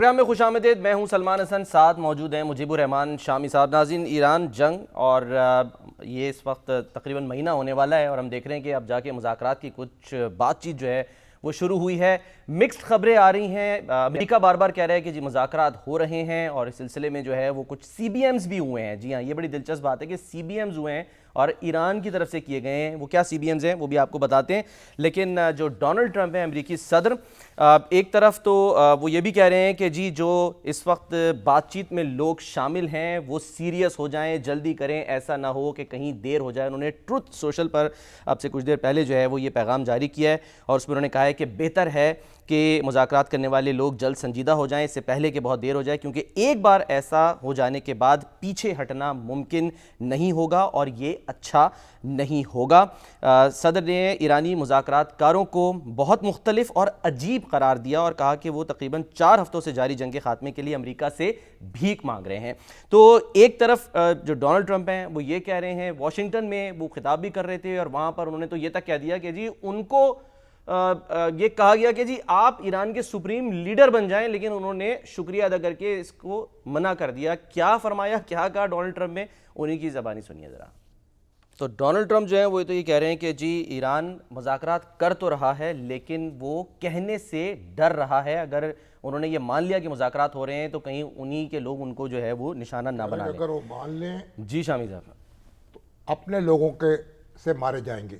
Programme میں خوش آمدید. میں ہوں سلمان حسن, ساتھ موجود ہیں مجیب الرحمان شامی صاحب. ناظرین, ایران جنگ اور یہ اس وقت تقریباً مہینہ ہونے والا ہے اور ہم دیکھ رہے ہیں کہ اب جا کے مذاکرات کی کچھ بات چیت جو ہے وہ شروع ہوئی ہے. مکسڈ خبریں آ رہی ہیں. امریکہ بار بار کہہ رہا ہے کہ جی مذاکرات ہو رہے ہیں اور اس سلسلے میں جو ہے وہ کچھ سی بی ایمز بھی ہوئے ہیں. جی ہاں, یہ بڑی دلچسپ بات ہے کہ سی بی ایمز ہوئے ہیں اور ایران کی طرف سے کیے گئے ہیں. وہ کیا سی بی ایمز ہیں وہ بھی آپ کو بتاتے ہیں. لیکن جو ڈونلڈ ٹرمپ ہیں, امریکی صدر, ایک طرف تو وہ یہ بھی کہہ رہے ہیں کہ جی جو اس وقت بات چیت میں لوگ شامل ہیں وہ سیریس ہو جائیں, جلدی کریں, ایسا نہ ہو کہ کہیں دیر ہو جائے. انہوں نے ٹروتھ سوشل پر اب سے کچھ دیر پہلے جو ہے وہ یہ پیغام جاری کیا ہے اور اس میں انہوں نے کہا ہے کہ بہتر ہے کہ مذاکرات کرنے والے لوگ جلد سنجیدہ ہو جائیں, اس سے پہلے کہ بہت دیر ہو جائے, کیونکہ ایک بار ایسا ہو جانے کے بعد پیچھے ہٹنا ممکن نہیں ہوگا اور یہ اچھا نہیں ہوگا. صدر نے ایرانی مذاکرات کاروں کو بہت مختلف اور عجیب قرار دیا اور کہا کہ وہ تقریباً 4 ہفتوں سے جاری جنگ کے خاتمے کے لیے امریکہ سے بھیک مانگ رہے ہیں. تو ایک طرف جو ڈونلڈ ٹرمپ ہیں وہ یہ کہہ رہے ہیں, واشنگٹن میں وہ خطاب بھی کر رہے تھے اور وہاں پر انہوں نے تو یہ تک کہہ دیا کہ جی ان کو یہ کہا گیا کہ جی آپ ایران کے سپریم لیڈر بن جائیں, لیکن انہوں نے شکریہ ادا کر کے اس کو منع کر دیا. کیا فرمایا, کیا کہا ڈونلڈ ٹرمپ نے, انہی کی زبانی سنیے ذرا. تو ڈونلڈ ٹرمپ جو ہیں وہ تو یہ کہہ رہے ہیں کہ جی ایران مذاکرات کر تو رہا ہے لیکن وہ کہنے سے ڈر رہا ہے. اگر انہوں نے یہ مان لیا کہ مذاکرات ہو رہے ہیں تو کہیں انہی کے لوگ ان کو جو ہے وہ نشانہ نہ بنا لیں. اگر وہ مان لیں جی شامی صاحب, تو اپنے لوگوں کے سے مارے جائیں گے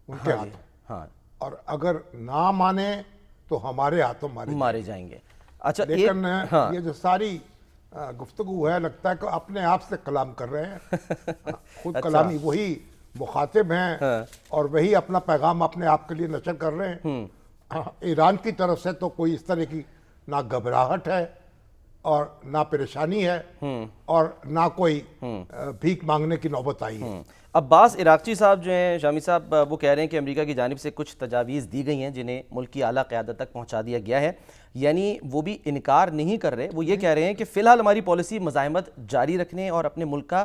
ان کے ہاتھوں. ہاں, اور اگر نہ مانیں تو ہمارے ہاتھوں مارے جائیں گے. اچھا, لیکن یہ جو ساری گفتگو ہے لگتا ہے کہ اپنے آپ سے کلام کر رہے ہیں. خود کلامی وہی مخاطب ہیں اور وہی اپنا پیغام اپنے آپ کے لیے نشر کر رہے ہیں. ایران کی طرف سے تو کوئی اس طرح کی نہ گھبراہٹ ہے اور نہ پریشانی ہے اور نہ کوئی بھیک مانگنے کی نوبت آئی ہے. عباس عراقچی صاحب جو ہیں شامی صاحب, وہ کہہ رہے ہیں کہ امریکہ کی جانب سے کچھ تجاویز دی گئی ہیں جنہیں ملک کی اعلیٰ قیادت تک پہنچا دیا گیا ہے. یعنی وہ بھی انکار نہیں کر رہے, وہ یہ کہہ رہے ہیں کہ فی الحال ہماری پالیسی مزاحمت جاری رکھنے اور اپنے ملک کا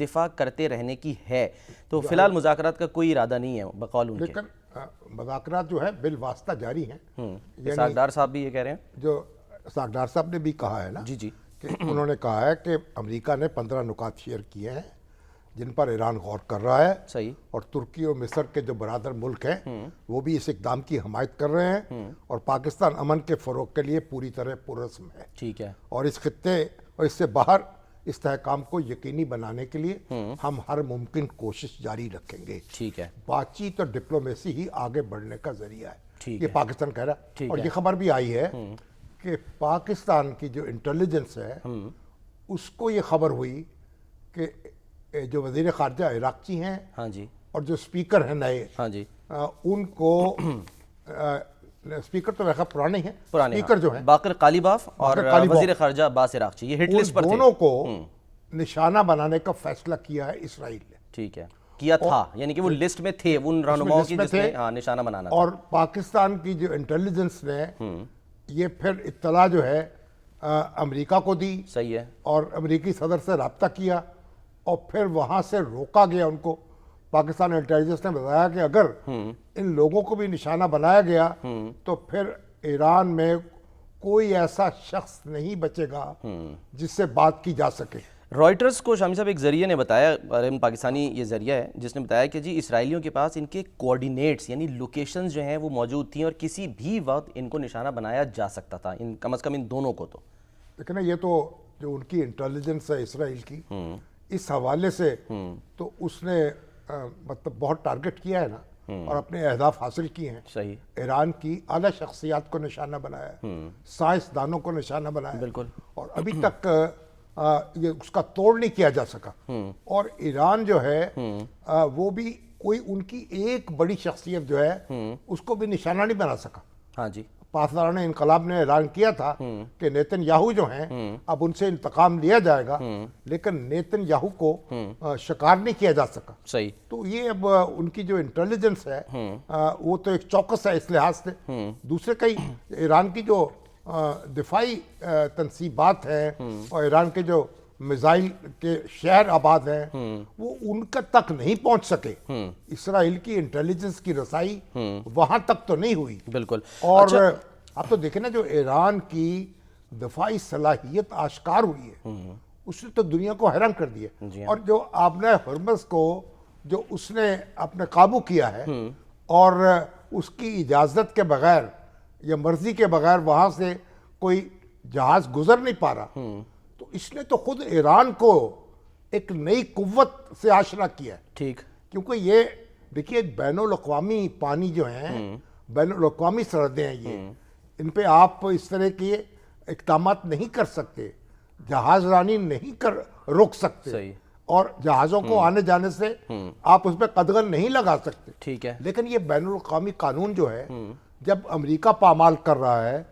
دفاع کرتے رہنے کی ہے. تو فی الحال مذاکرات کا کوئی ارادہ نہیں ہے بقول ان کے. لیکن مذاکرات جو ہے بالواسطہ جاری ہیں. اسحاق ڈار صاحب بھی یہ کہہ رہے ہیں, جو اسحاق ڈار صاحب نے بھی کہا ہے نا, جی کہ انہوں نے کہا ہے کہ امریکہ نے 15 نکات شیئر کیے ہیں جن پر ایران غور کر رہا ہے. صحیح. اور ترکی اور مصر کے جو برادر ملک ہیں وہ بھی اس اقدام کی حمایت کر رہے ہیں اور پاکستان امن کے فروغ کے لیے پوری طرح پرعزم ہے. ٹھیک ہے. اور اس خطے اور اس سے باہر استحکام کو یقینی بنانے کے لیے ہم ہر ممکن کوشش جاری رکھیں گے. ٹھیک ہے. بات چیت اور ڈپلومیسی ہی آگے بڑھنے کا ذریعہ ہے, یہ ہے. پاکستان کہہ رہا ہے. اور یہ خبر بھی آئی ہے کہ پاکستان کی جو انٹیلیجنس ہے اس کو یہ خبر ہوئی کہ جو وزیر خارجہ عراقچی ہیں, ہاں جی, اور جو سپیکر ہیں نئے, ہاں جی, ان کو سپیکر تو ویسا پرانے ہیں, سپیکر جو ہیں باقر قالیباف اور وزیر خارجہ عباس عراقچی, یہ ہٹ لسٹ پر تھے. دونوں کو نشانہ بنانے کا فیصلہ کیا ہے اسرائیل نے. ٹھیک ہے, کیا تھا, یعنی کہ وہ لسٹ میں تھے, ان رہنماؤں کی جس میں نشانہ بنانا تھا. اور پاکستان کی جو انٹیلیجنس نے یہ پھر اطلاع جو ہے امریکہ کو دی. صحیح ہے. اور امریکی صدر سے رابطہ کیا اور پھر وہاں سے روکا گیا ان کو. پاکستان انٹیلیجنس نے بتایا کہ اگر ان لوگوں کو بھی نشانہ بنایا گیا تو پھر ایران میں کوئی ایسا شخص نہیں بچے گا جس سے بات کی جا سکے. رائٹرز کو شامی صاحب ایک ذریعے نے بتایا, پاکستانی یہ ذریعہ ہے جس نے بتایا کہ جی اسرائیلیوں کے پاس ان کے کوآرڈینیٹس یعنی لوکیشنز جو ہیں وہ موجود تھیں اور کسی بھی وقت ان کو نشانہ بنایا جا سکتا تھا, کم از کم ان دونوں کو. تو لیکن یہ تو جو ان کی انٹیلیجنس ہے اسرائیل کی, اس حوالے سے تو اس نے مطلب بہت ٹارگٹ کیا ہے نا, اور اپنے اہداف حاصل کیے ہیں. صحیح. ایران کی اعلیٰ شخصیات کو نشانہ بنایا ہے, سائنسدانوں کو نشانہ بنایا. بالکل. اور ابھی تک یہ اس کا توڑ نہیں کیا جا سکا. اور ایران جو ہے وہ بھی کوئی ان کی ایک بڑی شخصیت جو ہے اس کو بھی نشانہ نہیں بنا سکا. ہاں جی. پاسداران انقلاب نے اعلان کیا تھا کہ نیتن یاہو جو ہیں اب ان سے انتقام لیا جائے گا, لیکن نیتن یاہو کو شکار نہیں کیا جا سکا. صحیح. تو یہ اب ان کی جو انٹیلیجنس ہے وہ تو ایک چوکس ہے اس لحاظ سے. دوسرے کئی ایران کی جو دفاعی تنصیبات ہیں اور ایران کے جو میزائل کے شہر آباد ہیں وہ ان کا تک نہیں پہنچ سکے. اسرائیل کی انٹیلیجنس کی رسائی وہاں تک تو نہیں ہوئی. بالکل. اور آپ تو دیکھیں نا جو ایران کی دفاعی صلاحیت آشکار ہوئی ہے اس نے تو دنیا کو حیران کر دیا جی ہاں۔ اور جو آبنائے ہرمز کو جو اس نے اپنے قابو کیا ہے اور اس کی اجازت کے بغیر یا مرضی کے بغیر وہاں سے کوئی جہاز گزر نہیں پا رہا، تو اس نے تو خود ایران کو ایک نئی قوت سے آشنا کیا ہے۔ ٹھیک، کیونکہ یہ دیکھیے بین الاقوامی پانی جو ہیں، بین الاقوامی سرحدیں ہیں، یہ ان پہ آپ اس طرح کے اقدامات نہیں کر سکتے، جہاز رانی نہیں روک سکتے، صحیح، اور جہازوں کو آنے جانے سے آپ اس پہ قدغن نہیں لگا سکتے۔ ٹھیک ہے، لیکن یہ بین الاقوامی قانون جو ہے، جب امریکہ پامال کر رہا ہے،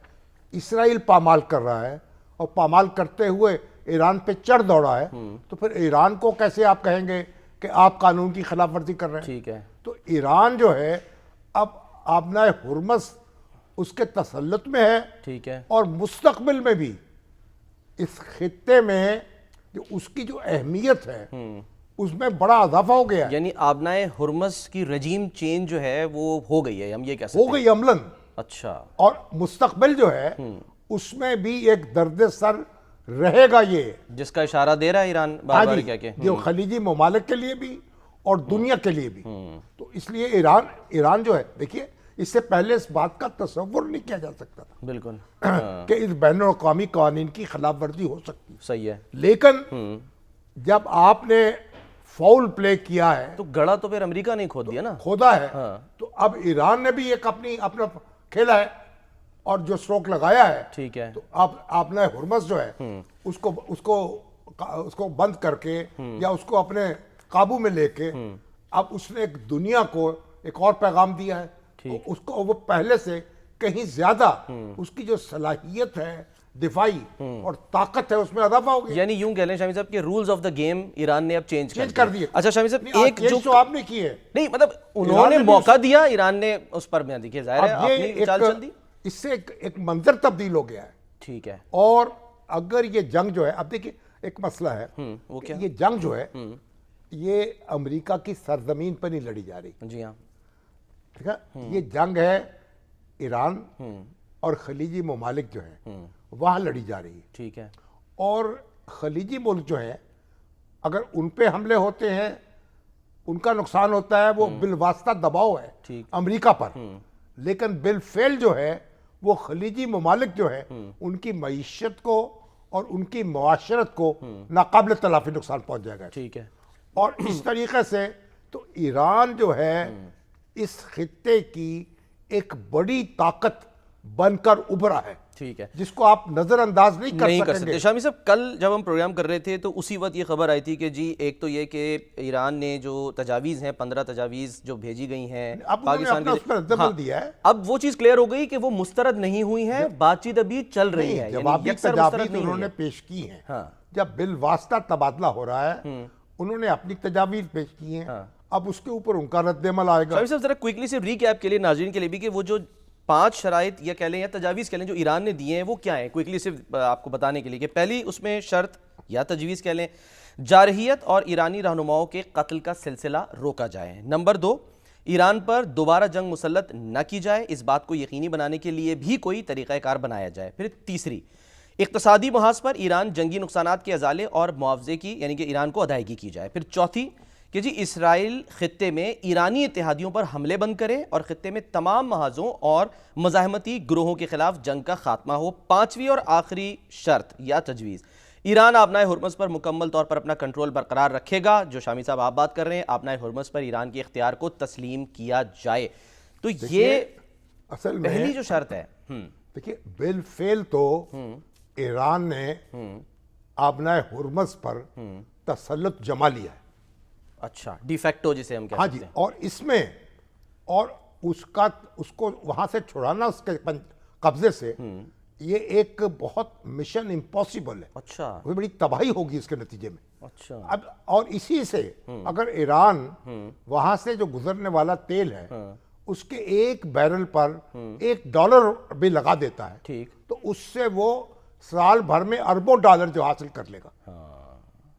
اسرائیل پامال کر رہا ہے، اور پامال کرتے ہوئے ایران پہ چڑھ دوڑا ہے، تو پھر ایران کو کیسے آپ کہیں گے کہ آپ قانون کی خلاف ورزی کر رہے ہیں؟ ٹھیک ہے، تو ایران جو ہے اب آبنائے ہرمز اس کے تسلط میں ہے، ٹھیک ہے، اور مستقبل میں بھی اس خطے میں جو اس کی جو اہمیت ہے اس میں بڑا اضافہ ہو گیا ہے، یعنی آبنائے ہرمز کی رجیم چینج جو ہے وہ ہو گئی ہے، ہم یہ کہہ سکتے ہو گئی عملاً، اچھا، اور مستقبل جو ہے اس میں بھی ایک درد سر رہے گا، یہ جس کا اشارہ دے رہا ہے ایران بار بار کیا کہ جو خلیجی ممالک کے لیے بھی اور دنیا کے لیے بھی۔ تو اس لیے ایران جو ہے، دیکھیے اس سے پہلے اس بات کا تصور نہیں کیا جا سکتا تھا بالکل کہ اس بین الاقوامی قوانین کی خلاف ورزی ہو سکتی، صحیح ہے، لیکن جب آپ نے فاؤل پلے کیا ہے، تو گڑا تو پھر امریکہ نے کھود دیا نا، کھودا ہے، تو اب ایران نے بھی ایک اپنا کھیلا ہے اور جو سٹروک لگایا ہے، ٹھیک ہے، تو آپ نے ہرمز جو ہے اس کو بند کر کے یا اس کو اپنے قابو میں لے کے اب اس نے ایک دنیا کو ایک اور پیغام دیا ہے، اس کو وہ پہلے سے کہیں زیادہ اس کی جو صلاحیت ہے دفاعی اور طاقت ہے اس میں اضافہ ہو گیا، یعنی یوں کہہ لیں شامی صاحب کہ rules of the game Iran نے اب چینج کر دیے۔ اچھا شامی صاحب ایک جو آپ نے کی ہے، نہیں مطلب انہوں نے موقع دیا، ایران نے اس پر میں دیکھیے ظاہر ہے اب یہ اپنی چال چل دی، اس سے ایک منظر تبدیل ہو گیا ہے، ٹھیک ہے، اور اگر یہ جنگ جو ہے، اب دیکھیے ایک مسئلہ ہے وہ کہ کیا؟ یہ جنگ جو ہے یہ امریکہ کی سرزمین پر نہیں لڑی جا رہی، جی ہاں، ٹھیک ہے، یہ جنگ ہے ایران اور خلیجی ممالک جو ہیں وہاں لڑی جا رہی ہے، ٹھیک ہے، اور خلیجی ملک جو ہیں اگر ان پہ حملے ہوتے ہیں ان کا نقصان ہوتا ہے، وہ بالواسطہ دباؤ ہے ٹھیک، امریکہ پر، لیکن بالفعل جو ہے وہ خلیجی ممالک جو ہے ان کی معیشت کو اور ان کی معاشرت کو ناقابل تلافی نقصان پہنچ جائے گا، ٹھیک ہے، اور اس طریقے سے تو ایران جو ہے اس خطے کی ایک بڑی طاقت بن کر ابھرا ہے، ٹھیک ہے، جس کو آپ نظر انداز نہیں کر سکیں سکتے گے۔ شامی صاحب کل جب ہم پروگرام کر رہے تھے تو اسی وقت یہ خبر آئی تھی کہ جی ایک تو یہ کہ ایران نے جو تجاویز ہیں 15 تجاویز جو بھیجی گئی ہیں اب انہوں نے اپنا اس پر رد عمل دیا ہے، اب وہ چیز کلیئر ہو گئی کہ وہ مسترد نہیں ہوئی ہیں، بات چیت ابھی چل رہی ہے، جوابی یکسر مسترد تجاویز نہیں انہوں ہوئی نے ہیں۔ پیش کی ہیں، ہاں، جب بالواسطہ تبادلہ ہو رہا ہے انہوں نے اپنی تجاویز پیش کی ہیں، اب اس کے اوپر ان کا رد عمل آئے گا۔ شامی صاحب ذرا کوئکلی سے ریکیپ کے لیے ناظرین کے لیے بھی کہ وہ جو 5 شرائط یا کہہ لیں یا تجاویز کہہ لیں جو ایران نے دیے ہیں وہ کیا ہیں، کوئکلی سے آپ کو بتانے کے لیے کہ پہلی اس میں شرط یا تجویز کہہ لیں جارحیت اور ایرانی رہنماؤں کے قتل کا سلسلہ روکا جائے، نمبر 2 ایران پر دوبارہ جنگ مسلط نہ کی جائے، اس بات کو یقینی بنانے کے لیے بھی کوئی طریقہ کار بنایا جائے، پھر تیسری اقتصادی محاذ پر ایران جنگی نقصانات کے ازالے اور معاوضے کی یعنی کہ ایران کو ادائیگی کی جائے، پھر چوتھی کہ جی اسرائیل خطے میں ایرانی اتحادیوں پر حملے بند کرے اور خطے میں تمام محاذوں اور مزاحمتی گروہوں کے خلاف جنگ کا خاتمہ ہو، پانچویں اور آخری شرط یا تجویز ایران آبنائے ہرمز پر مکمل طور پر اپنا کنٹرول برقرار رکھے گا، جو شامی صاحب آپ بات کر رہے ہیں آبنائے ہرمز پر ایران کے اختیار کو تسلیم کیا جائے، تو یہ اصل میں پہلی جو شرط ہے۔ دیکھیے بالفعل تو ایران نے آبنائے ہرمز پر تسلط جما لیا ہے، اچھا ڈی فیکٹو جسے ہم ہاں کہتے جی، ہیں، اور اس میں اور اس کو وہاں سے چھڑانا اس کے قبضے سے یہ ایک بہت مشن امپاسبل ہے، اچھا وہ بڑی تباہی ہوگی اس کے نتیجے میں۔ اچھا اب اور اسی سے اگر ایران وہاں سے جو گزرنے والا تیل ہے اس کے ایک بیرل پر $1 بھی لگا دیتا ہے ٹھیک، تو اس سے وہ سال بھر میں اربوں ڈالر جو حاصل کر لے گا،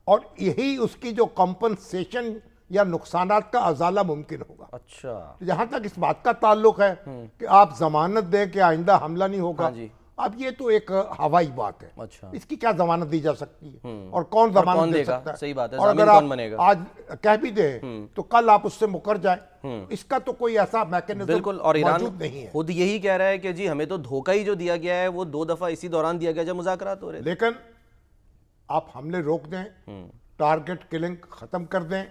اور یہی اس کی جو کمپنسیشن یا نقصانات کا ازالہ ممکن ہوگا۔ اچھا جہاں تک اس بات کا تعلق ہے کہ آپ ضمانت دیں کہ آئندہ حملہ نہیں ہوگا، جی اب یہ تو ایک ہوائی بات ہے، اچھا اس کی کیا ضمانت دی جا سکتی ہے اور کون ضمانت دے سکتا ہے؟ صحیح بات ہے، اور ضامن اگر کون آپ بنے گا؟ آج کہہ بھی دیں تو کل آپ اس سے مکر جائیں، اس کا تو کوئی ایسا میکینزم بالکل، اور ایران موجود نہیں ہے۔ خود یہی کہہ رہا ہے کہ جی ہمیں تو دھوکہ ہی جو دیا گیا ہے وہ 2 دفعہ اسی دوران دیا گیا جب مذاکرات ہو رہے تھے۔ لیکن آپ حملے روک دیں، ٹارگٹ کلنگ ختم کر دیں،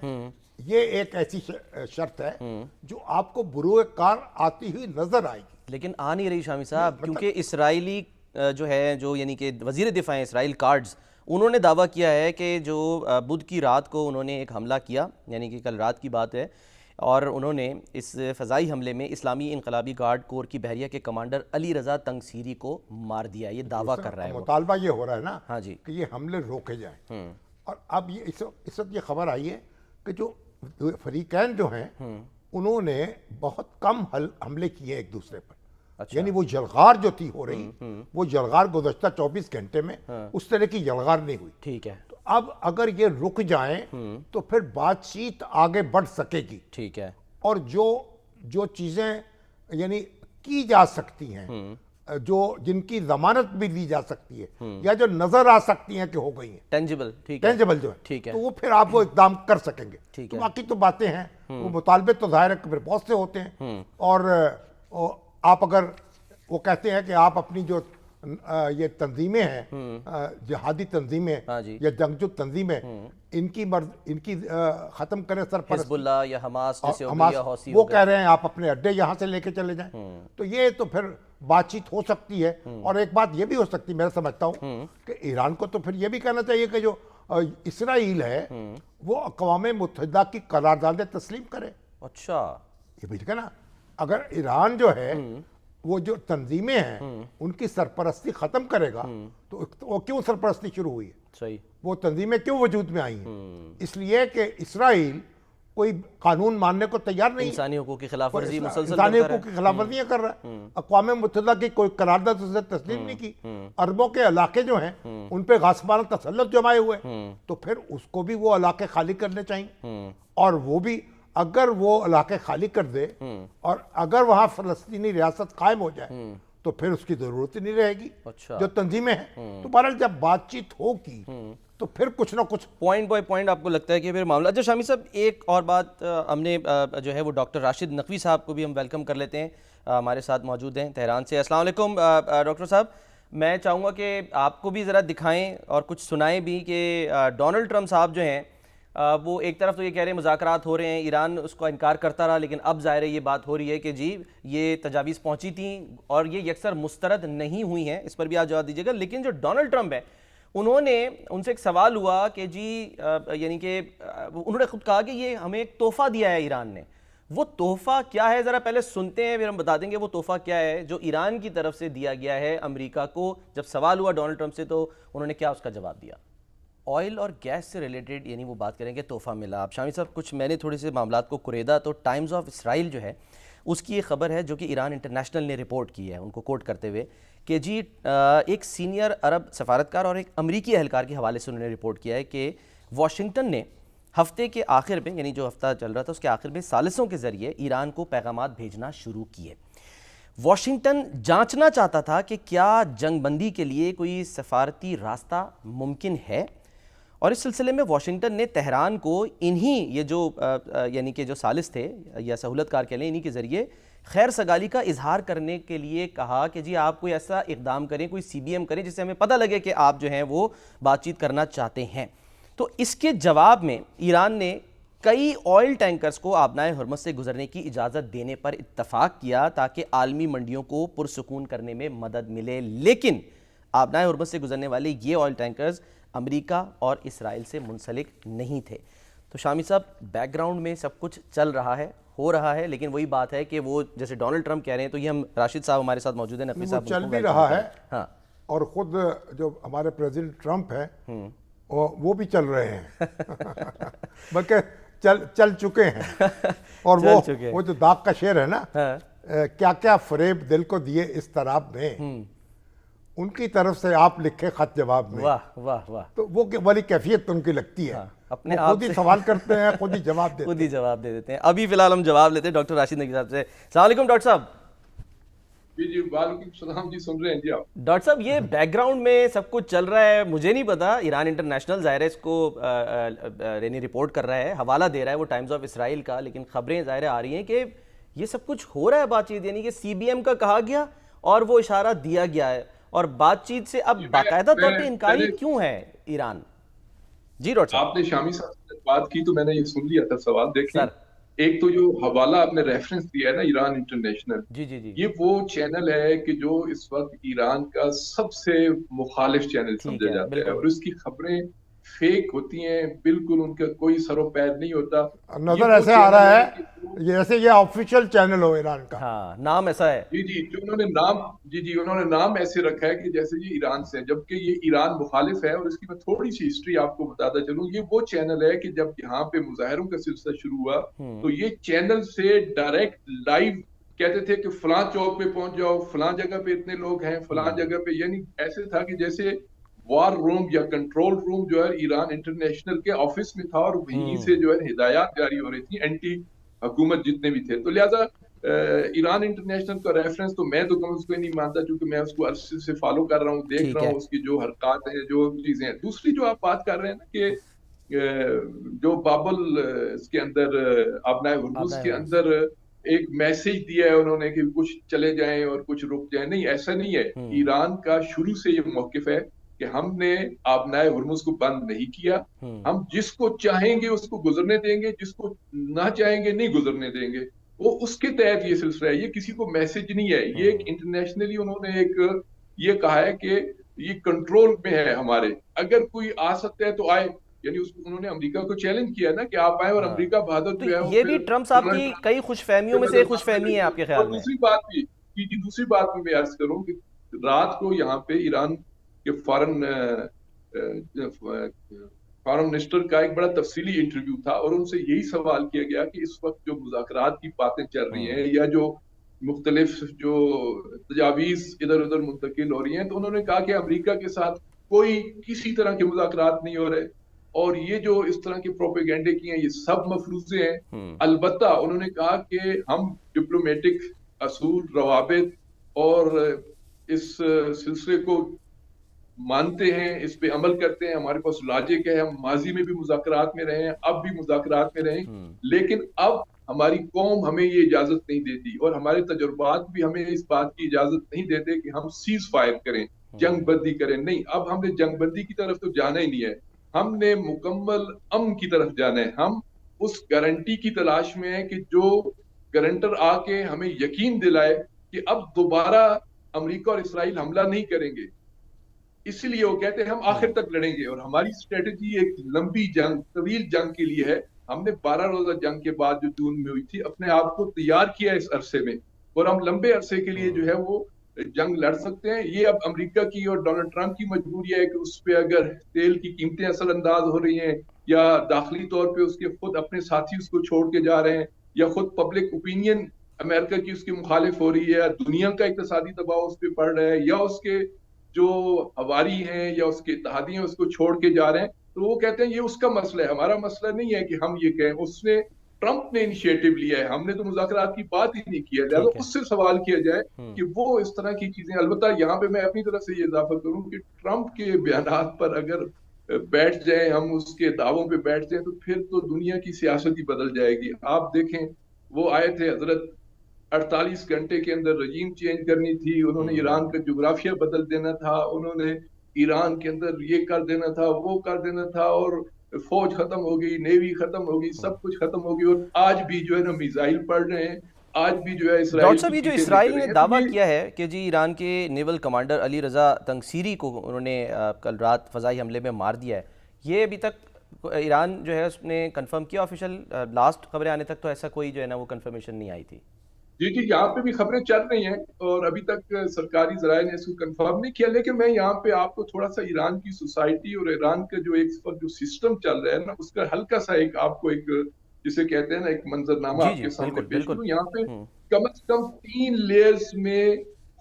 یہ ایک ایسی شرط ہے جو آپ کو بروئے کار آتی ہوئی نظر آئے گی۔ لیکن آ نہیں رہی شامی صاحب، کیونکہ اسرائیلی جو ہے، جو یعنی کہ وزیر دفاع ہیں اسرائیل کارڈز، انہوں نے دعویٰ کیا ہے کہ جو بدھ کی رات کو انہوں نے ایک حملہ کیا، یعنی کہ کل رات کی بات ہے، اور انہوں نے اس فضائی حملے میں اسلامی انقلابی گارڈ کور کی بحریہ کے کمانڈر علی رضا تنگسیری کو مار دیا، یہ دعویٰ کر رہا ہے وہ۔ مطالبہ یہ ہو رہا ہے نا ہاں جی، کہ یہ حملے روکے جائیں، اور اب یہ اس وقت یہ خبر آئی ہے کہ جو فریقین جو ہیں انہوں نے بہت کم حملے کیے ایک دوسرے پر، یعنی وہ جلغار جو تھی ہو رہی، وہ جلغار گزشتہ 24 گھنٹے میں اس طرح کی جلغار نہیں ہوئی۔ ٹھیک ہے، تو اب اگر یہ رک جائیں تو پھر بات چیت آگے بڑھ سکے گی، ٹھیک ہے، اور جو چیزیں یعنی کی جا سکتی ہیں، جن کی ضمانت بھی دی جا سکتی ہے یا جو نظر آ سکتی ہیں کہ ہو گئی ہیں، ٹینجبل، ٹھیک ہے، ٹینجبل جو ہے، ٹھیک ہے، تو وہ پھر آپ وہ اقدام کر سکیں گے۔ ٹھیک ہے، باقی تو باتیں ہیں، وہ مطالبے تو ظاہر ہے کہ پھر بہت سے ہوتے ہیں، اور آپ اگر وہ کہتے ہیں کہ آپ اپنی جو یہ تنظیمیں ہیں، جہادی تنظیمیں یا جنگجو تنظیمیں، ان کی ختم کریں سرپرستی، حزب اللہ یا حماس جیسے ہو گئی یا حوثی ہو وہ گئے، کہہ رہے ہیں آپ اپنے اڈے یہاں سے لے کے چلے جائیں، تو یہ تو پھر بات چیت ہو سکتی ہے۔ اور ایک بات یہ بھی ہو سکتی ہے، میں سمجھتا ہوں کہ ایران کو تو پھر یہ بھی کہنا چاہیے کہ جو اسرائیل ہے وہ اقوام متحدہ کی قراردادیں تسلیم کرے۔ اچھا، یہ بھی ٹھیک ہے نا، اگر ایران جو ہے وہ جو تنظیمیں ہیں ان کی سرپرستی ختم کرے گا تو وہ کیوں سرپرستی شروع ہوئی ہے؟ صحیح، وہ تنظیمیں کیوں وجود میں آئی ہیں؟ اس لیے کہ اسرائیل کوئی قانون ماننے کو تیار نہیں ہے، انسانی حقوق کی خلاف ورزی مسلسل انسانی کرتا حقوق کی خلاف ورزیاں کر رہا ہے، اقوام متحدہ کی کوئی قرارداد اسے تسلیم نہیں کی، عربوں کے علاقے جو ہیں ان پہ غاصبانہ تسلط جمائے ہوئے، تو پھر اس کو بھی وہ علاقے خالی کرنے چاہیے، اور وہ بھی اگر وہ علاقے خالی کر دے اور اگر وہاں فلسطینی ریاست قائم ہو جائے تو پھر اس کی ضرورت ہی نہیں رہے گی اچھا، جو تنظیمیں ہیں۔ تو بہرحال جب بات چیت ہوگی تو پھر کچھ نہ کچھ پوائنٹ بائی پوائنٹ آپ کو لگتا ہے کہ پھر معاملہ۔ اچھا شامی صاحب، ایک اور بات ہم نے جو ہے وہ ڈاکٹر راشد نقوی صاحب کو بھی ہم ویلکم کر لیتے ہیں، ہمارے ساتھ موجود ہیں تہران سے۔ السلام علیکم ڈاکٹر صاحب، میں چاہوں گا کہ آپ کو بھی ذرا دکھائیں اور کچھ سنائیں بھی کہ ڈونلڈ ٹرمپ صاحب جو ہیں وہ ایک طرف تو یہ کہہ رہے ہیں مذاکرات ہو رہے ہیں، ایران اس کو انکار کرتا رہا، لیکن اب ظاہر ہے یہ بات ہو رہی ہے کہ جی یہ تجاویز پہنچی تھیں اور یہ یکسر مسترد نہیں ہوئی ہیں، اس پر بھی آپ جواب دیجیے گا۔ لیکن جو ڈونلڈ ٹرمپ ہے ان سے ایک سوال ہوا کہ جی یعنی کہ انہوں نے خود کہا کہ یہ ہمیں ایک تحفہ دیا ہے ایران نے، وہ تحفہ کیا ہے ذرا پہلے سنتے ہیں، پھر ہم بتا دیں گے وہ تحفہ کیا ہے جو ایران کی طرف سے دیا گیا ہے امریکہ کو۔ جب سوال ہوا ڈونلڈ ٹرمپ سے تو انہوں نے کیا اس کا جواب دیا؟ آئل اور گیس سے ریلیٹڈ یعنی وہ بات کریں کہ تحفہ ملا۔ آپ شامی صاحب کچھ میں نے تھوڑے سے معاملات کو کریدا تو ٹائمز آف اسرائیل جو ہے اس کی ایک خبر ہے جو کہ ایران انٹرنیشنل نے رپورٹ کی ہے، ان کو کوٹ کرتے ہوئے کہ جی ایک سینئر عرب سفارتکار اور ایک امریکی اہلکار کے حوالے سے انہوں نے رپورٹ کیا ہے کہ واشنگٹن نے ہفتے کے آخر میں، یعنی جو ہفتہ چل رہا تھا اس کے آخر میں، ثالثوں کے ذریعے ایران کو پیغامات بھیجنا شروع کیے۔ واشنگٹن جانچنا چاہتا تھا کہ کیا جنگ بندی کے لیے کوئی سفارتی راستہ ممکن ہے، اور اس سلسلے میں واشنگٹن نے تہران کو یہ جو یعنی کہ جو ثالث تھے یا سہولت کار کہہ لیں، انہی کے ذریعے خیر سگالی کا اظہار کرنے کے لیے کہا کہ جی آپ کوئی ایسا اقدام کریں، کوئی سی بی ایم کریں جس سے ہمیں پتہ لگے کہ آپ جو ہیں وہ بات چیت کرنا چاہتے ہیں۔ تو اس کے جواب میں ایران نے کئی آئل ٹینکرز کو آبنائے ہرمز سے گزرنے کی اجازت دینے پر اتفاق کیا تاکہ عالمی منڈیوں کو پرسکون کرنے میں مدد ملے، لیکن آبنائے ہرمز سے گزرنے والے یہ آئل ٹینکرز امریکہ اور اسرائیل سے منسلک نہیں تھے۔ تو شامی صاحب بیک گراؤنڈ میں سب کچھ چل رہا ہے، ہو رہا ہے، لیکن وہی بات ہے کہ وہ جیسے ڈونلڈ ٹرمپ کہہ رہے ہیں، تو یہ ہم راشد صاحب ہمارے ساتھ موجود ہیں، نقوی صاحب چل بھی رہا ہے، ہاں، اور خود جو ہمارے پریزیڈنٹ ٹرمپ ہیں وہ بھی چل رہے ہیں بلکہ چل چکے ہیں، اور وہ جو داغ کا شعر ہے نا، کیا کیا فریب دل کو دیے اس طراب میں، ان کی طرف سے آپ لکھے خط جواب میں، واہ واہ واہ، تو وہ والی کیفیت ان کی لگتی ہے، اپنے خود ہی سوال کرتے ہیں، خود ہی جواب دیتے ہیں، خود ہی جواب دے دیتے ہیں۔ ابھی فی الحال ہم جواب لیتے ہیں ڈاکٹر راشد نقوی صاحب سے۔ السلام علیکم ڈاکٹر صاحب۔ جی جی وعلیکم السلام جی، سن رہے ہیں جی آپ؟ ڈاکٹر صاحب یہ بیک گراؤنڈ میں سب کچھ چل رہا ہے، مجھے نہیں پتا، ایران انٹرنیشنل ظاہر ہے اس کو یعنی رپورٹ کر رہا ہے، حوالہ دے رہا ہے وہ ٹائمز آف اسرائیل کا، لیکن خبریں ظاہر آ رہی ہیں کہ یہ سب کچھ ہو رہا ہے بات چیت، یعنی کہ سی بی ایم کا کہا گیا اور وہ اشارہ دیا گیا ہے، اور بات چیت سے اب جی باقاعدہ طور پہ میں انکاری نے کیوں ہے ایران؟ جی ڈاکٹر صاحب۔ آپ نے شامی صاحب سے بات کی تو میں نے یہ سن لیا تھا سوال. دیکھیں، سر ایک تو جو حوالہ آپ نے ریفرنس دیا ہے نا، ایران انٹرنیشنل، جی جی جی یہ وہ چینل ہے کہ جو اس وقت ایران کا سب سے مخالف چینل ٹھیک سمجھا ہے جاتا ہے، بالکل اور اس کی خبریں فیک ہوتی ہیں، بالکل ان کا کوئی سر و پیر نہیں ہوتا. یہ نظر وہ ایسے آ چینل رہا ہے ہے کہ جو جیسے یہ آفیشیل چینل ہو ایران کا. ہاں نام ایسا ہے جی جی جو انہوں نے نام انہوں نے نام ایسے رکھا ہے کہ جیسے یہ ایران سے ہے، جبکہ یہ ایران مخالف ہے. اور اس کی میں تھوڑی سی ہسٹری آپ کو بتاتا چلوں. یہ وہ چینل ہے کہ جب یہاں پہ مظاہروں کا سلسلہ شروع ہوا تو یہ چینل سے ڈائریکٹ لائیو کہتے تھے کہ فلاں چوک پہ پہنچ جاؤ، فلاں جگہ پہ اتنے لوگ ہیں، فلاں جگہ پہ، یعنی ایسے تھا کہ جیسے وار روم یا کنٹرول روم جو ہے ایران انٹرنیشنل کے آفس میں تھا، اور وہیں سے جو ہے ہدایات جاری ہو رہی تھی اینٹی حکومت جتنے بھی تھے. تو لہٰذا ایران انٹرنیشنل کا ریفرنس تو میں تو کم از کوئی نہیں مانتا، چونکہ میں اس کو عرصے سے فالو کر رہا ہوں، دیکھ رہا ٹھیک ہے ہوں اس کی جو حرکات ہیں، جو چیزیں ہیں. دوسری جو آپ بات کر رہے ہیں نا کہ جو بابل اس کے اندر آبنائے آپ ہرمز نئے کے ہرمز اندر ایک میسج دیا ہے انہوں نے کہ کچھ چلے جائیں اور کچھ رک جائیں، نہیں ایسا نہیں ہے. ایران کا شروع سے یہ موقف ہے کہ ہم نے آبنائے ہرمز کو بند نہیں کیا، ہم جس کو چاہیں گے اس کو گزرنے دیں گے، جس کو نہ چاہیں گے نہیں گزرنے دیں گے. وہ اس کے تحت یہ سلسلہ ہے، یہ کسی کو میسج نہیں ہے. یہ ایک انٹرنیشنلی انہوں نے ایک یہ کہا ہے کہ یہ کنٹرول میں ہے ہمارے، اگر کوئی آ سکتا ہے تو آئے. یعنی انہوں نے امریکہ کو چیلنج کیا نا کہ آپ آئیں، اور ہاں امریکہ بہادر تو جو ہے وہ یہ بھی پھر ٹرمپ صاحب ڈونلڈ کی ٹرمپ کئی خوش کے فہمیوں میں سے ایک مدد خوش کرنے فہمی ہے لگے. آپ کے اور خیال میں؟ دوسری بات بھی دوسری بات میں عرض کروں کہ رات کو یہاں پہ ایران کے فارن منسٹر کا ایک بڑا تفصیلی انٹرویو تھا، اور ان سے یہی سوال کیا گیا کہ اس وقت جو مذاکرات کی باتیں چل رہی ہیں یا جو مختلف جو تجاویز ادھر ادھر منتقل ہو رہی ہیں، تو انہوں نے کہا کہ امریکہ کے ساتھ کوئی کسی طرح کے مذاکرات نہیں ہو رہے، اور یہ جو اس طرح کے پروپیگنڈے کی ہیں یہ سب مفروضے ہیں. البتہ انہوں نے کہا کہ ہم ڈپلومیٹک اصول، روابط اور اس سلسلے کو مانتے ہیں، اس پہ عمل کرتے ہیں. ہمارے پاس لاجک ہے، ہم ماضی میں بھی مذاکرات میں رہے ہیں، اب بھی مذاکرات میں رہیں، لیکن اب ہماری قوم ہمیں یہ اجازت نہیں دیتی، اور ہمارے تجربات بھی ہمیں اس بات کی اجازت نہیں دیتے کہ ہم سیز فائر کریں، جنگ بندی کریں. نہیں، اب ہم نے جنگ بندی کی طرف تو جانا ہی نہیں ہے، ہم نے مکمل امن کی طرف جانا ہے. ہم اس گارنٹی کی تلاش میں ہیں کہ جو گارنٹر آ کے ہمیں یقین دلائے کہ اب دوبارہ امریکہ اور اسرائیل حملہ نہیں کریں گے. اسی لیے وہ کہتے ہیں ہم آخر تک لڑیں گے، اور ہماری اسٹریٹجی ایک لمبی جنگ، طویل جنگ کے لیے ہے. ہم نے 12 روزہ جنگ کے بعد جو جون میں ہوئی تھی اپنے آپ کو تیار کیا اس عرصے میں، اور ہم لمبے عرصے کے لیے جو ہے وہ جنگ لڑ سکتے ہیں. یہ اب امریکہ کی اور ڈونلڈ ٹرمپ کی مجبوری ہے کہ اس پہ اگر تیل کی قیمتیں اثر انداز ہو رہی ہیں، یا داخلی طور پہ اس کے خود اپنے ساتھی اس کو چھوڑ کے جا رہے ہیں، یا خود پبلک اوپینین امریکہ کی اس کے مخالف ہو رہی ہے، یا دنیا کا اقتصادی دباؤ اس پہ پڑ رہا ہے، یا اس کے جو ہواری ہیں یا اس کے اتحادی ہیں اس کو چھوڑ کے جا رہے ہیں، تو وہ کہتے ہیں یہ اس کا مسئلہ ہے، ہمارا مسئلہ نہیں ہے کہ ہم یہ کہیں. اس نے ٹرمپ نے انیشیٹو لیا ہے، ہم نے تو مذاکرات کی بات ہی نہیں کیا. لہٰذا ٹھیک ہے اس سے سوال کیا جائے کہ وہ اس طرح کی چیزیں. البتہ یہاں پہ میں اپنی طرف سے یہ اضافہ کروں کہ ٹرمپ کے بیانات پر اگر بیٹھ جائیں، ہم اس کے دعووں پہ بیٹھ جائیں، تو پھر تو دنیا کی سیاست ہی بدل جائے گی. آپ دیکھیں وہ آئے تھے حضرت 48 گھنٹے کے اندر رجیم چینج کرنی تھی، انہوں نے ایران کا جغرافیہ بدل دینا تھا، انہوں نے ایران کے اندر یہ کر دینا تھا، وہ کر دینا تھا، اور فوج ختم ہو گئی، نیوی ختم ہو گئی، سب کچھ ختم ہو گئی. اور آج بھی جو ہے نا میزائل پڑ رہے ہیں، آج بھی جو ہے ڈاکٹر اسرائیل صاحب کی یہ جو چیزیں نکل اسرائیل رہی نے ہیں. تو دعویٰ یہ کیا ہے کہ جی ایران کے نیول کمانڈر علی رضا تنگسیری کو انہوں نے کل رات فضائی حملے میں مار دیا ہے، یہ ابھی تک ایران جو ہے اس نے کنفرم کیا آفیشل؟ لاسٹ خبریں آنے تک تو ایسا کوئی جو ہے نا وہ کنفرمیشن نہیں آئی تھی. جی جی یہاں پہ بھی خبریں چل رہی ہیں، اور ابھی تک سرکاری ذرائع نے اس کو کنفرم نہیں کیا. لیکن میں یہاں پہ آپ کو تھوڑا سا ایران کی سوسائٹی اور ایران کا جو ایک جو سسٹم چل رہا ہے نا، اس کا ہلکا سا ایک آپ کو ایک جسے کہتے ہیں نا ایک منظرنامہ جی آپ جی کے سامنے بالکل پیش بالکل. کروں. یہاں پہ کم از کم 3 لیئرز میں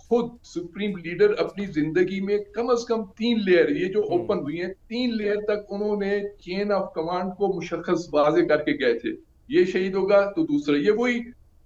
خود سپریم لیڈر اپنی زندگی میں کم از کم 3 لیئر یہ جو اوپن ہوئی ہیں، 3 لیئر تک انہوں نے چین آف کمانڈ کو مشخص واضح کر کے گئے تھے. یہ شہید ہوگا تو دوسرا، یہ وہی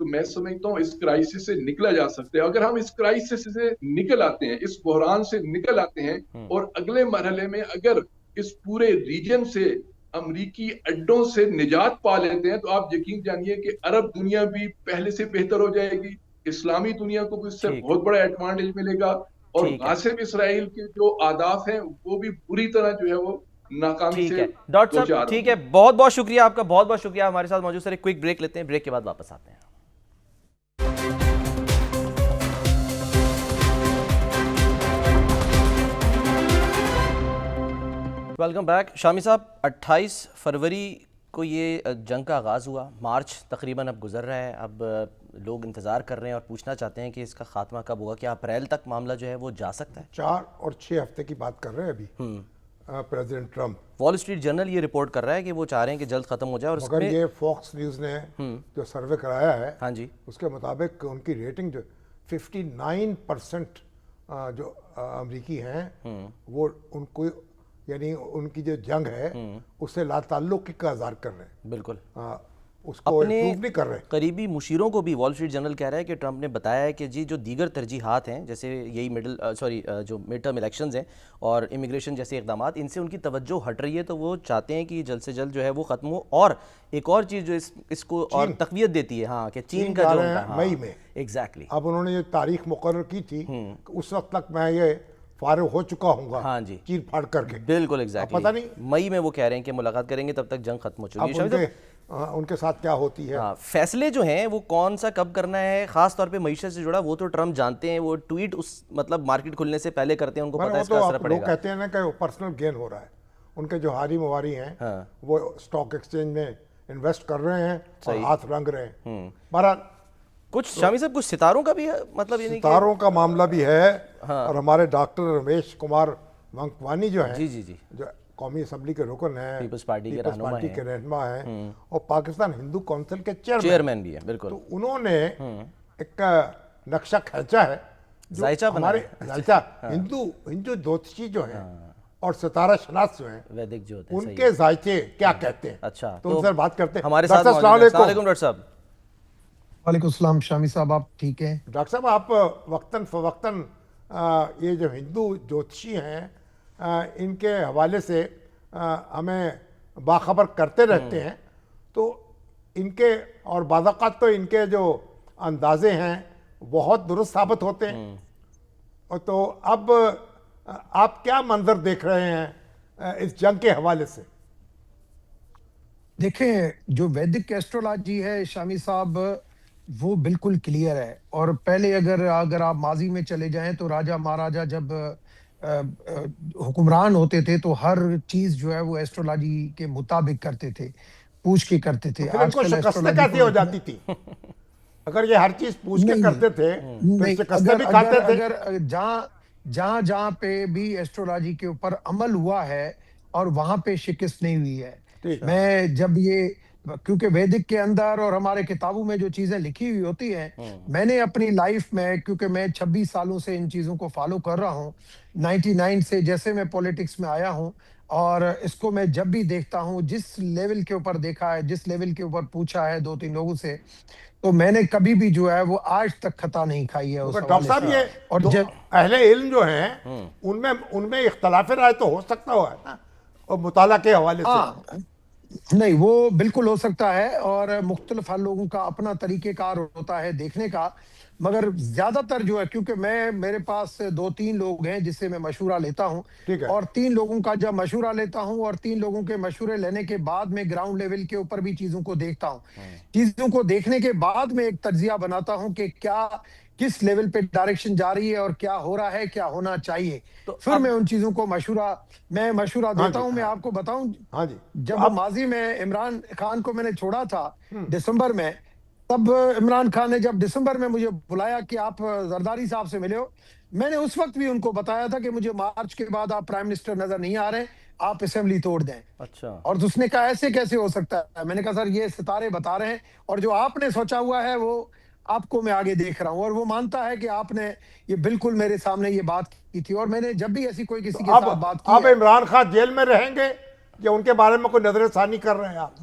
تو میں سمجھتا ہوں اس کرائسس سے نکلا جا سکتا ہے. اگر ہم اس کرائسس سے نکل آتے ہیں, اس بحران سے نکل آتے ہیں, اور اگلے مرحلے میں اگر اس پورے ریجن سے امریکی اڈوں سے نجات پا لیتے ہیں تو آپ یقین جانیے کہ عرب دنیا بھی پہلے سے بہتر ہو جائے گی, اسلامی دنیا کو اس سے بہت بڑا ایڈوانٹیج ملے گا, اور غاصب اسرائیل کے جو اہداف ہیں وہ بھی پوری طرح جو ہے وہ ناکامی سے ڈاکٹر صاحب ٹھیک ہے, بہت بہت شکریہ آپ کا, بہت بہت شکریہ ہمارے ساتھ موجود. سر ایک کوئک بریک لیتے ہیں, بریک کے بعد واپس آتے ہیں. Welcome back. شامی صاحب 28 فروری کو یہ جنگ کا آغاز ہوا, مارچ تقریباً اب گزر رہا ہے, اب لوگ انتظار کر رہے ہیں اور پوچھنا چاہتے ہیں کہ اس کا خاتمہ کب ہوگا, کیا اپریل تک معاملہ جو ہے وہ جا سکتا ہے؟ 4 اور 6 ہفتے کی بات کر رہے ہیں ابھی president Trump. Wall Street Journal یہ رپورٹ کر رہا ہے کہ وہ چاہ رہے ہیں کہ جلد ختم ہو جائے, اور مگر یہ فاکس نیوز نے جو سروے کرایا ہے ہاں جی اس کے مطابق ان کی ریٹنگ جو 59% جو امریکی ہیں وہ ان کو یعنی ان کی جو جنگ ہے اس سے لا تعلق کا اظہار کر رہے ہیں, بالکل اس کو امپروو نہیں کر رہے. قریبی مشیروں کو بھی وال اسٹریٹ جرنل کہہ رہا ہے کہ ٹرمپ نے بتایا ہے کہ جی جو دیگر ترجیحات ہیں جیسے یہی جو مڈ ٹرم الیکشنز ہیں اور امیگریشن جیسے اقدامات, ان سے ان کی توجہ ہٹ رہی ہے, تو وہ چاہتے ہیں کہ جلد سے جلد جو ہے وہ ختم ہو. اور ایک اور چیز جو اس کو اور تقویت دیتی ہے, ہاں, کہ چین کا جو مئی میں ایگزیکٹلی اب انہوں نے یہ تاریخ مقرر کی تھی اس وقت تک میں یہ فارغ ہو چکا ہوں گا, ہاں جی, چیر پھاڑ کر کے. بالکل ایگزیکٹلی, پتہ نہیں مئی میں وہ کہہ رہے ہیں کہ ملاقات کریں گے, تب تک جنگ ختم ہو چکی ہے. ان کے ساتھ کیا ہوتی ہے, فیصلے جو ہیں وہ کون سا کب کرنا ہے, خاص طور پہ معیشت سے جڑا, وہ تو ٹرمپ جانتے ہیں, وہ ٹویٹ اس مطلب مارکیٹ کھلنے سے پہلے کرتے ہیں, ان کو پتہ ہے اس کا اثر پڑے گا. لوگ کہتے ہیں نا کہ وہ پرسنل گین ہو رہا ہے, ان کے جو ہاری مواری ہیں وہ سٹاک ایکسچینج میں انویسٹ کر رہے ہیں اور ہاتھ رنگ رہے ہیں. بہرحال کچھ شامی صاحب کچھ ستاروں کا بھی ہے, مطلب ستاروں کا معاملہ بھی ہے, اور ہمارے ڈاکٹر رمیش کمار وانکوانی جو ہیں, جی جو قومی اسمبلی کے رکن ہیں, پیپلز پارٹی کے رہنما ہیں, اور پاکستان ہندو کونسل کے چیئرمین بھی ہیں, بالکل, تو انہوں نے ایک نقشہ کھینچا ہے, ہمارے ہندو جوتشی جو ہیں اور ستارہ شناس جو ہیں ویدک جو ہوتے ہیں ان کے ذائچے کیا کہتے ہیں. اچھا, تو ان سے بات کرتے ہیں. ہمارے ساتھ السلام علیکم ڈاکٹر صاحب. وعلیکم السلام شامی صاحب, آپ ٹھیک ہیں؟ ڈاکٹر صاحب آپ وقتاً فوقتاً یہ جو ہندو جوتشی ہیں ان کے حوالے سے ہمیں باخبر کرتے رہتے ہیں, تو ان کے اور بعض اوقات تو ان کے جو اندازے ہیں بہت درست ثابت ہوتے ہیں. تو اب آپ کیا منظر دیکھ رہے ہیں اس جنگ کے حوالے سے؟ دیکھیں, جو ویدک ایسٹرولوجی ہے شامی صاحب وہ بالکل کلیئر ہے, اور پہلے اگر آپ ماضی میں چلے جائیں تو راجہ مہاراجہ جب حکمران ہوتے تھے تو ہر چیز جو ہے وہ ایسٹرولوجی کے مطابق کرتے تھے, پوچھ کے کرتے تھے. آج کل شکستیں کیسے ہو جاتی تھی اگر یہ ہر چیز پوچھ کے کرتے تھے تو شکستیں بھی کھاتے تھے. اگر جہاں پہ بھی ایسٹرولوجی کے اوپر عمل ہوا ہے اور وہاں پہ شکست نہیں ہوئی ہے. میں جب یہ کیونکہ ویدک کے اندر اور ہمارے کتابوں میں جو چیزیں لکھی ہوئی ہوتی ہیں, میں نے اپنی لائف میں, کیونکہ میں 26 سالوں سے ان چیزوں کو فالو کر رہا ہوں, 99 سے جیسے میں پولیٹکس میں آیا ہوں, اور اس کو میں جب بھی دیکھتا ہوں, جس لیول کے اوپر دیکھا ہے, جس لیول کے اوپر پوچھا ہے 2-3 لوگوں سے, تو میں نے کبھی بھی جو ہے وہ آج تک خطا نہیں کھائی ہے. ڈاکٹر صاحب یہ اور اہل علم جو ہیں ان میں اختلاف رائے تو ہو سکتا ہے نا, اور مطالعہ کے حوالے سے نہیں, وہ بالکل ہو سکتا ہے, اور مختلف ہر لوگوں کا اپنا طریقہ کار ہوتا ہے دیکھنے کا, مگر زیادہ تر جو ہے, کیونکہ میرے پاس 2-3 لوگ ہیں جس سے میں مشورہ لیتا ہوں, اور 3 لوگوں کا جب مشورہ لیتا ہوں اور 3 لوگوں کے مشورے لینے کے بعد میں گراؤنڈ لیول کے اوپر بھی چیزوں کو دیکھتا ہوں. چیزوں کو دیکھنے کے بعد میں ایک تجزیہ بناتا ہوں کہ کیا کس لیول پہ ڈائریکشن جا رہی ہے اور کیا ہو رہا ہے, کیا ہونا چاہیے. پھر میں ان چیزوں کو مشورہ دیتا ہوں. میں آپ کو بتاؤں, جب ماضی میں عمران خان کو میں نے چھوڑا تھا دسمبر میں, تب عمران خان نے جب دسمبر میں مجھے بلایا کہ آپ زرداری صاحب سے ملے ہو, میں نے اس وقت بھی ان کو بتایا تھا کہ مجھے مارچ کے بعد آپ پرائم منسٹر نظر نہیں آ رہے, آپ اسمبلی توڑ دیں. اچھا, اور اس نے کہا ایسے کیسے ہو سکتا ہے. میں نے کہا سر یہ ستارے بتا رہے ہیں, اور جو آپ نے سوچا ہوا ہے وہ آپ کو میں آگے دیکھ رہا ہوں, اور وہ مانتا ہے کہ آپ نے یہ بالکل میرے سامنے یہ بات کی تھی, اور میں نے جب بھی ایسی کوئی کسی کے ساتھ بات کی. آپ عمران خان جیل میں رہیں گے یا ان کے بارے میں کوئی نظر ثانی کر رہے ہیں آپ؟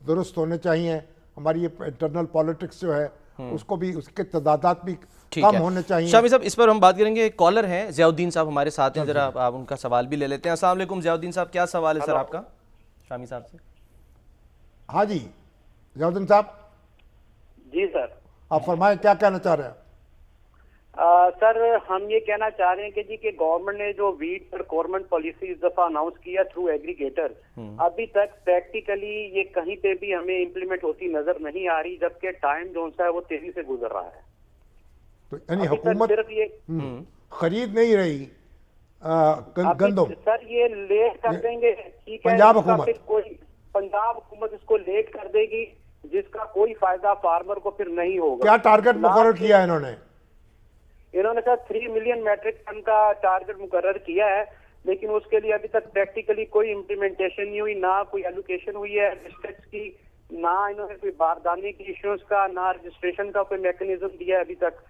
درست ہونے چاہیے. ہماری یہ انٹرنل پالیٹکس جو ہے اس کو بھی, اس کے تضادات بھی کم ہونے چاہیے. شامی صاحب اس پر ہم بات کریں گے. ایک کالر ہیں ضیاء الدین صاحب ہمارے ساتھ ہیں, ذرا آپ ان کا سوال بھی لے لیتے ہیں. السلام علیکم ضیاء الدین صاحب, کیا سوال ہے سر آپ کا شامی صاحب سے؟ ہاں جی ضیاء الدین صاحب. جی سر. آپ فرمائیں کیا کہنا چاہ رہے ہیں؟ سر ہم یہ کہنا چاہ رہے ہیں کہ جی کہ گورنمنٹ نے جو ویٹ پروکیورمنٹ پالیسی اس دفعہ اناؤنس کیا تھرو ایگریگیٹر, ابھی تک پریکٹیکلی یہ کہیں پہ بھی ہمیں امپلیمنٹ ہوتی نظر نہیں آ رہی, جبکہ ٹائم جو ہے وہ تیزی سے گزر رہا ہے. تو یعنی حکومت صرف یہ خرید نہیں رہی گندم. سر یہ لیٹ کر دیں گے, ٹھیک ہے, پنجاب حکومت, کوئی پنجاب حکومت اس کو لیٹ کر دے گی جس کا کوئی فائدہ فارمر کو پھر نہیں ہوگا. کیا ٹارگٹ مقرر کیا ہے انہوں نے؟ سر 3 ملین میٹرک ٹن کا ٹارگٹ مقرر کیا ہے, لیکن اس کے لیے ابھی تک پریکٹیکلی کوئی امپلیمنٹیشن نہیں ہوئی, نہ کوئی ایلوکیشن ہوئی ہے ڈسٹرکٹس کی, نہ انہوں نے کوئی باردانی کی ایشوز کا, نہ رجسٹریشن کا کوئی میکنزم دیا ہے ابھی تک.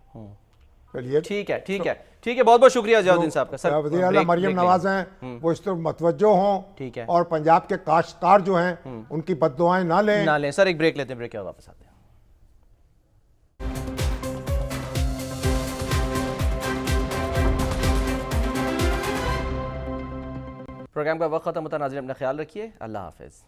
چلیے ٹھیک ہے, ٹھیک ہے, ٹھیک ہے, بہت بہت شکریہ ضیاء الدین صاحب کا. سر وزیر اعلیٰ مریم نواز ہیں, وہ اس طرح متوجہ ہوں, ٹھیک ہے, اور پنجاب کے کاشتکار جو ہیں ان کی بد دعائیں نہ لیں. سر ایک بریک لیتے ہیں, بریک کے بعد واپس آتے ہیں. پروگرام کا وقت ختم ہوتا ہے. ناظرین اپنا خیال رکھیے, اللہ حافظ.